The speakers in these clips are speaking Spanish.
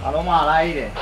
Paloma al aire.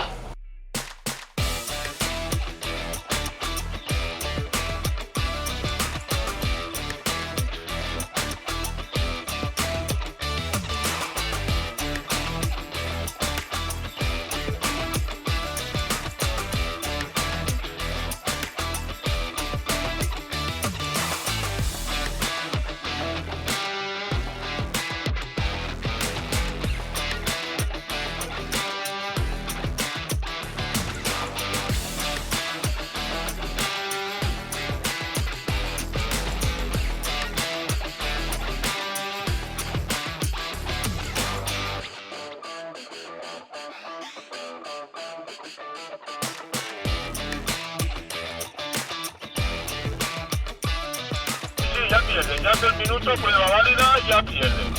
Ya pierden, ya es el minuto, prueba válida, ya pierden.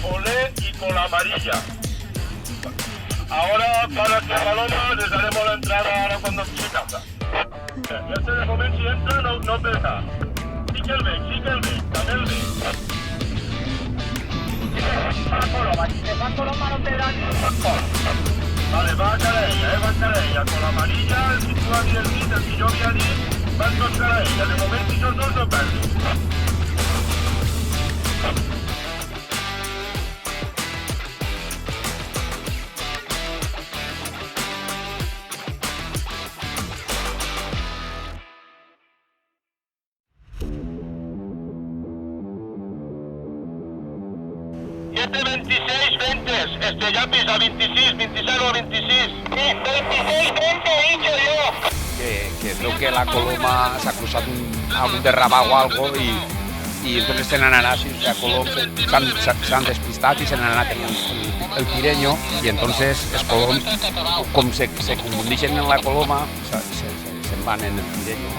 Olé y con la amarilla. Ahora para que Paloma les daremos la entrada ahora cuando se casa. Ya se de momento si entra no pesa. Sí que el bec, també el bec. Paloma, si te fa Paloma no te da ni un pastor. Vale, va Carella, con la amarilla, el que tú habías dit, el que jo havia dit, van tots Carella, de moment si tots dos no perdin. Siete 26 20, Estellapis a 26, 26 o 26. 26 20 he dicho yo. Que creo que la Coloma se ha cruzado algún derrabado o algo y entonces se han anat, o sea, Colom se han despistado y se han anat el Tireño y entonces es Colom, como se confundixen en la Coloma, se van en el Tireño.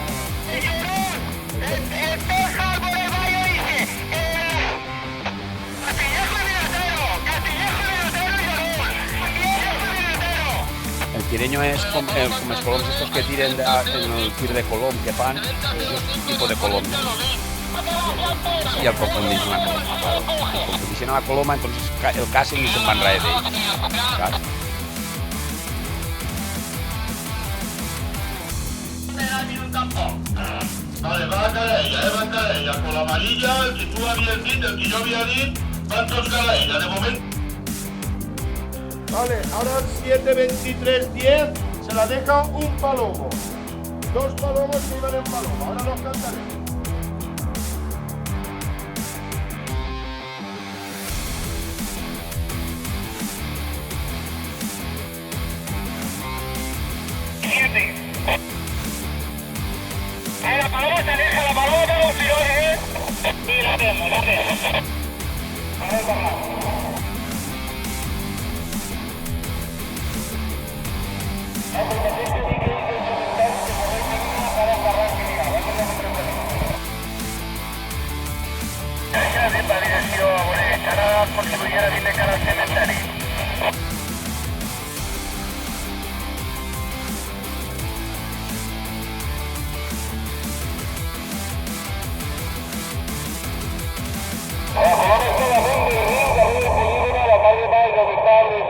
El tireño es como los coloms estos que tiren en el tir de colom que fan, es un tipo de colom. Y el confundixen la coloma, claro. El confundixen a la coloma, entonces el casen y se'n van darrere d'ell. Saps? Vale, va Carella, con la amarilla, el que tú habías dit, el que yo había dit, van tots Carella, de momento. Vale, ahora 7-23-10 se la deja un palomo. Dos palomos que iban en palomo, ahora los cantaremos. La paloma se aleja, la paloma para los tirones, Sí, la tengo. A ver, para la direcció a veure, cara com si pudiera dir de cara al cementeri. La color está la mente y rinca, muy seguida, la calle más habitables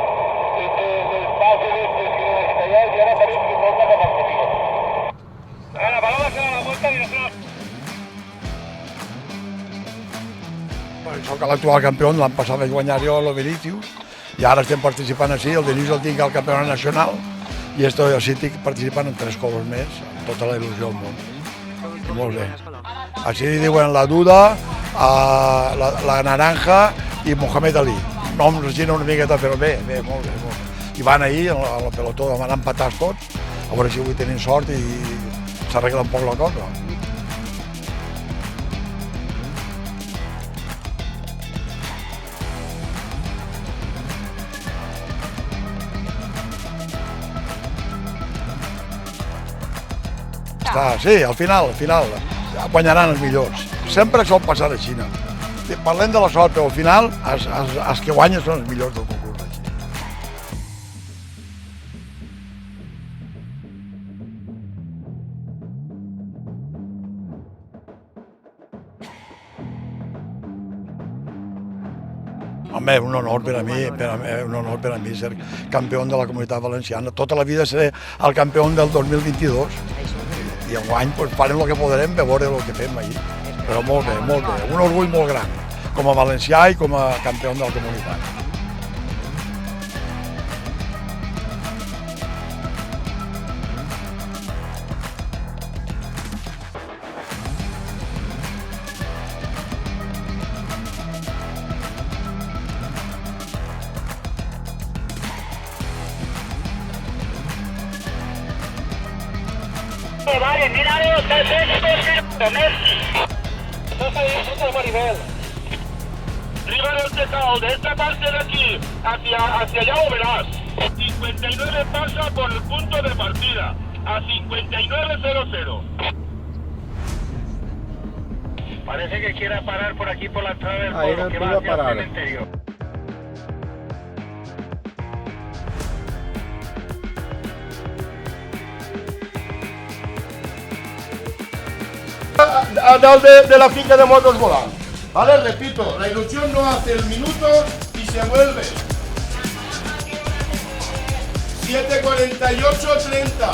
del espacio de expresión estallar y ahora parece que toca la batería. La paloma se da la vuelta y nosotros... Soc l'actual campió, l'any passat vaig guanyar jo el Vinicius i ara estem participant així, el Vinicius el tinc al campionat nacional i estoy així participant en 3 cops més, amb tota la il·lusió del món. I molt bé. Així diuen la Duda, la Naranja i Mohamed Ali. Noms així una miqueta, però bé, molt bé. I van ahir a la pelotó, van empatats tots, a veure si avui tenim sort i s'arregla un poc la cosa. Sí, al final guanyaran els millors. Sempre sol passar a Xina. Parlem de la sort, però al final els que guanyen són els millors del concurs. Home, un honor per a mi, un honor per a mi ser campió de la Comunitat Valenciana. Tota la vida seré el campió del 2022 i enguany pues, farem el que podrem per veure el que fem allí. Però molt bé, molt bé. Un orgull molt gran, com a valencià i com a campió de la comunitat. Vale, míralo, Messi. Maribel. Rivero Tecao, de esta parte de aquí, hacia allá lo verás. 59 pasa por el punto de partida, a 59.00. Parece que quiera parar por aquí por la entrada del pueblo, que va hacia el cementerio. De la finca de motos volando. Vale, repito, la ilusión no hace el minuto y se vuelve. 7:48:30.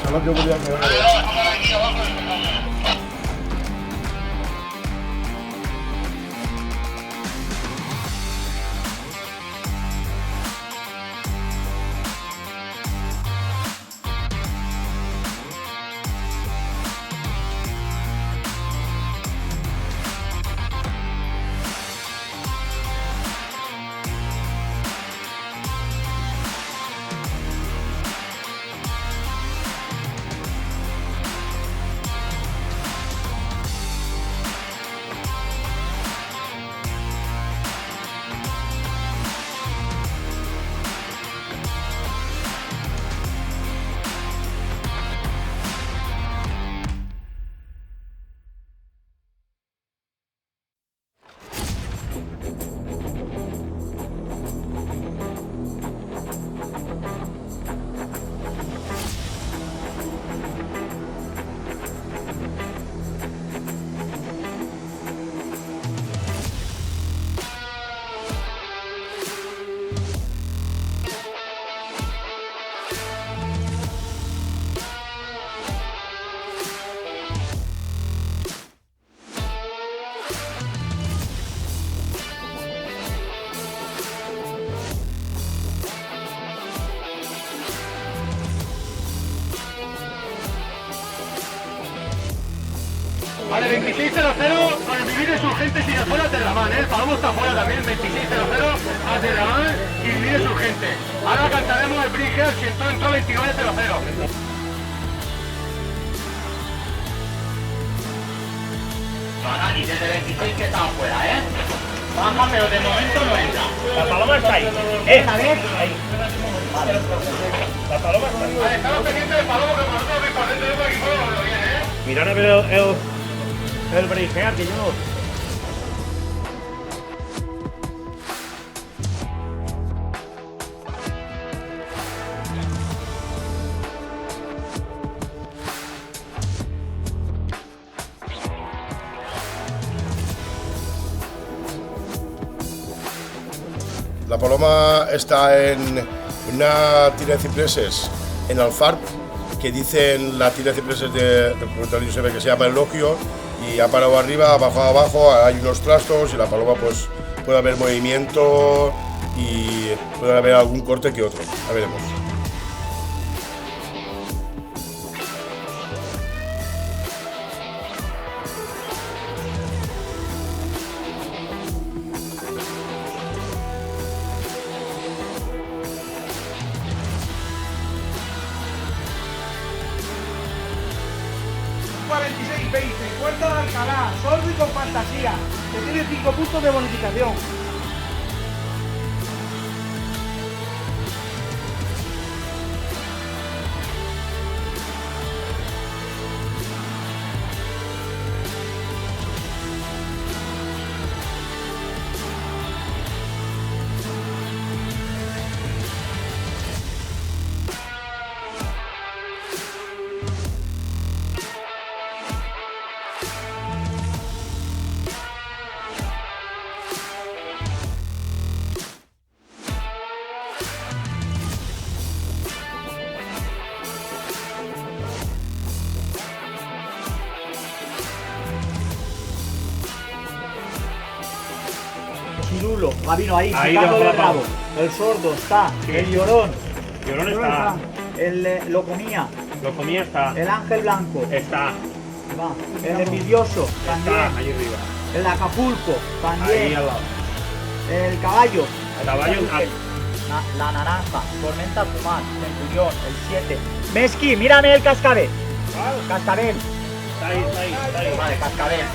Això és el que volíem veure. Vale, 2600 con el Vivires Urgentes y afuera de Terramán, el Palomo está afuera también, 2600 a Terramán y Vivires Urgentes. Ahora cantaremos el Bridge si entró 2900. Magani, desde 26 que está afuera, baja, pero de momento no entra. La Paloma está ahí. ¿Esta vez? Ahí. Vale. La Paloma está ahí. Vale, estamos pendientes del Palomo que nosotros por dentro de aquí fuera lo viene, Mirad a ver el brigear que yo. La Paloma está en una tira de cipreses en Alfarb, que dicen la tira de cipreses del propietario Josep que se llama Elogio, y ha parado arriba, ha bajado abajo, hay unos trastos y la paloma pues puede haber movimiento y puede haber algún corte que otro, ya veremos. Puerto de Alcalá, Sordo y con Fantasía, que tiene 5 puntos de bonificación. Chirulo, Gabino ahí, picando el rabo. El Sordo está, sí. El Llorón. Llorón está. El Locomía. Locomía está. El Ángel Blanco. Está. Va. El Envidioso, también. Está, ahí arriba. El Acapulco, también. Ahí al lado. El Caballo. El Caballo. La Naranja, Tormenta Fumar, Centurión, el 7. Mesqui, mírame el Cascabel. Cascabel. Está ahí. Vale, Cascabel,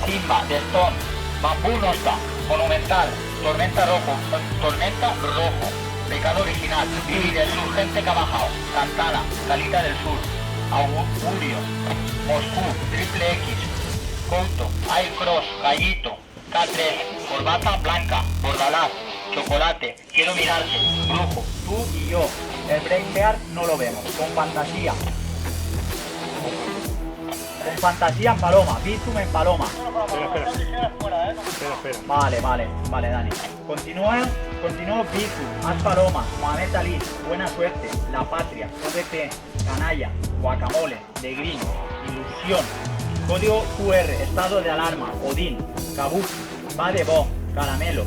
Simba, Destón, Bambú no está, Monumental, Tormenta Rojo, Pecado Original, Vivir, Urgente que ha bajado, Santana, Calita del Sur, Augurio, Moscú, Triple X, Couto, Air Cross, Gallito, K3, Corbata Blanca, Bordalás, Chocolate, Quiero Mirarte, Brujo, Tú y yo. El Breakbear no lo vemos. Con Fantasía. Con Fantasía en Paloma. Bizum en Paloma. Espera. Vale, Dani. Continúo Bizum, Haz Paloma, Mohamed Ali, Buena Suerte, La Patria, ODP, Canalla, Guacamole, De Green, Ilusión, Código QR, Estado de Alarma, Odín, Kabuki, Va de Bo, Caramelo,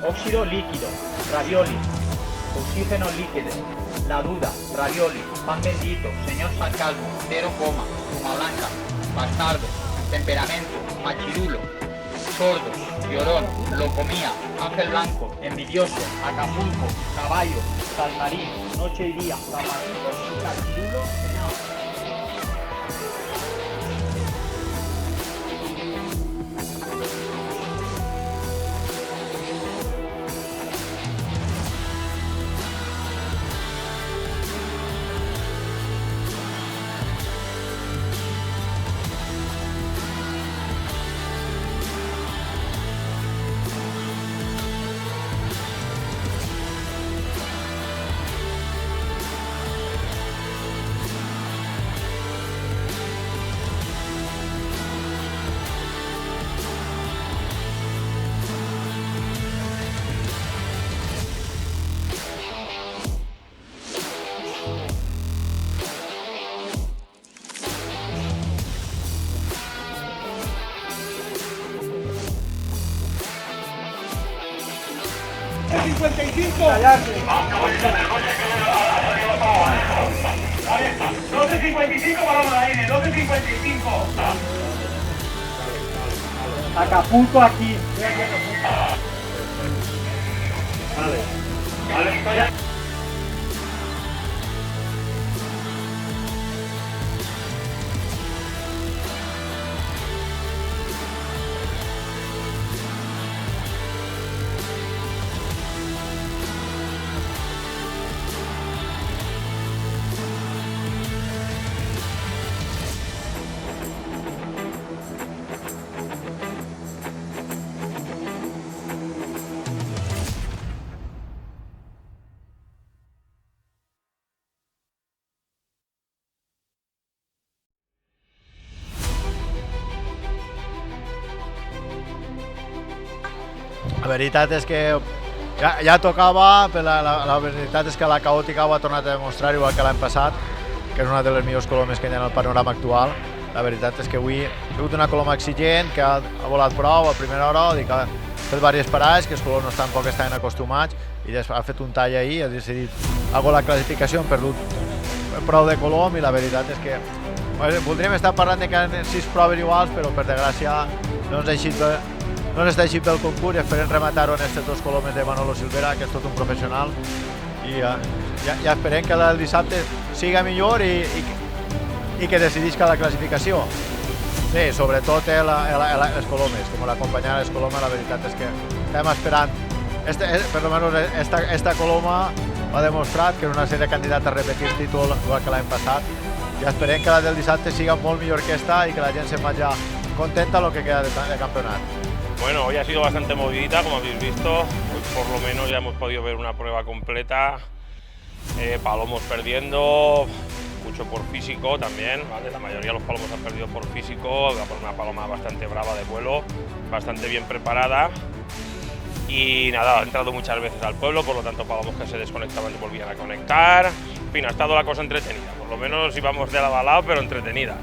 Óxido Líquido, Ravioli, Oxígeno Líquido, La Duda, Ravioli, Pan Bendito, Señor Sarcasmo, Cero Coma, Puma Blanca, Bastardo, Temperamento, Machirulo, Sordo, Llorón, Locomía, Ángel Blanco, Envidioso, Acapulco, Caballo, Salmarín, Noche y Día, Tamarito, Machirulo, 12.55 paloma de aire, 12.55. Acapulco aquí. Vale. La veritat és que ja tocava, però la veritat és que la caòtica ho ha tornat a demostrar, igual que l'any passat, que és una de les millors colomes que hi ha en el panorama actual. La veritat és que avui ha sigut una coloma exigent, que ha volat prou a primera hora, que ha fet diverses parades, que els colors tampoc estaven acostumats, i ha fet un tall ahir, ha decidit algo la classificació, han perdut prou de colom, i la veritat és que voldríem estar parlant de que eren 6 proves iguals, però per desgràcia no ens està així pel concurs i esperem rematar-ho en aquests 2 colomes de Manolo Silvera, que és tot un professional, i ja esperem que el dissabte siga millor i que decidisca la classificació. Sí, sobretot les colomes, com l'acompanyar les colomes, la veritat és que estem esperant. Per almenys esta coloma ha demostrat que és una sèrie de candidats a repetir el títol igual que l'any passat, i esperem que la del dissabte siga molt millor que esta y que la gente se vaya contenta lo que queda de campeonato. Bueno, hoy ha sido bastante movidita, como habéis visto. Hoy por lo menos ya hemos podido ver una prueba completa. Palomos perdiendo, mucho por físico también, ¿vale? La mayoría de los palomos han perdido por físico, una paloma bastante brava de vuelo, bastante bien preparada. Y nada, ha entrado muchas veces al pueblo, por lo tanto palomos que se desconectaban y volvían a conectar. En fin, ha estado la cosa entretenida, por lo menos íbamos de lado a lado, pero entretenida.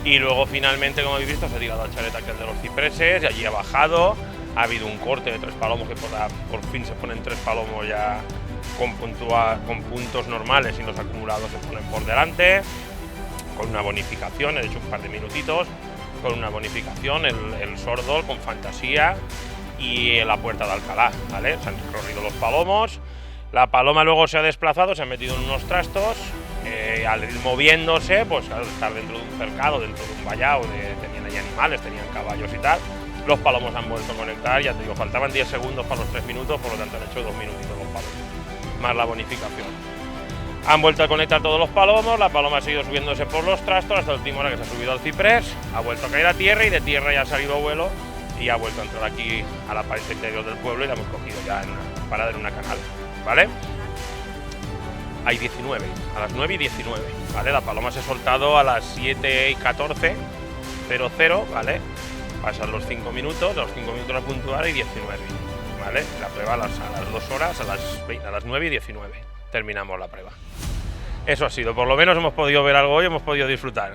Y luego finalmente, como habéis visto, se ha tirado al chalet aquel de los cipreses y allí ha bajado. Ha habido un corte de 3 palomos, que por fin se ponen 3 palomos ya con puntos normales, y los acumulados se ponen por delante, con una bonificación, he hecho un par de minutitos, con una bonificación, el sordo con fantasía y la puerta de Alcalá, ¿vale? Se han recorrido los palomos, la paloma luego se ha desplazado, se ha metido en unos trastos, al ir moviéndose, pues al estar dentro de un cercado, dentro de un vallado, tenían ahí animales, tenían caballos y tal, los palomos han vuelto a conectar, ya te digo, faltaban 10 segundos para los 3 minutos, por lo tanto han hecho 2 minutitos los palomos, más la bonificación. Han vuelto a conectar todos los palomos, la paloma ha seguido subiéndose por los trastos hasta la última hora que se ha subido al ciprés, ha vuelto a caer a tierra y de tierra ya ha salido vuelo y ha vuelto a entrar aquí a la pared interior del pueblo y la hemos cogido ya en una parada en una canal, ¿vale? Hay 19, a las 9 y 19, ¿vale? La paloma se ha soltado a las 7 y 14, 00, ¿vale? Pasan los 5 minutos, los 5 minutos a puntuar y 19, ¿vale? La prueba a las 2 horas, a las 9 y 19, terminamos la prueba. Eso ha sido, por lo menos hemos podido ver algo hoy, hemos podido disfrutar.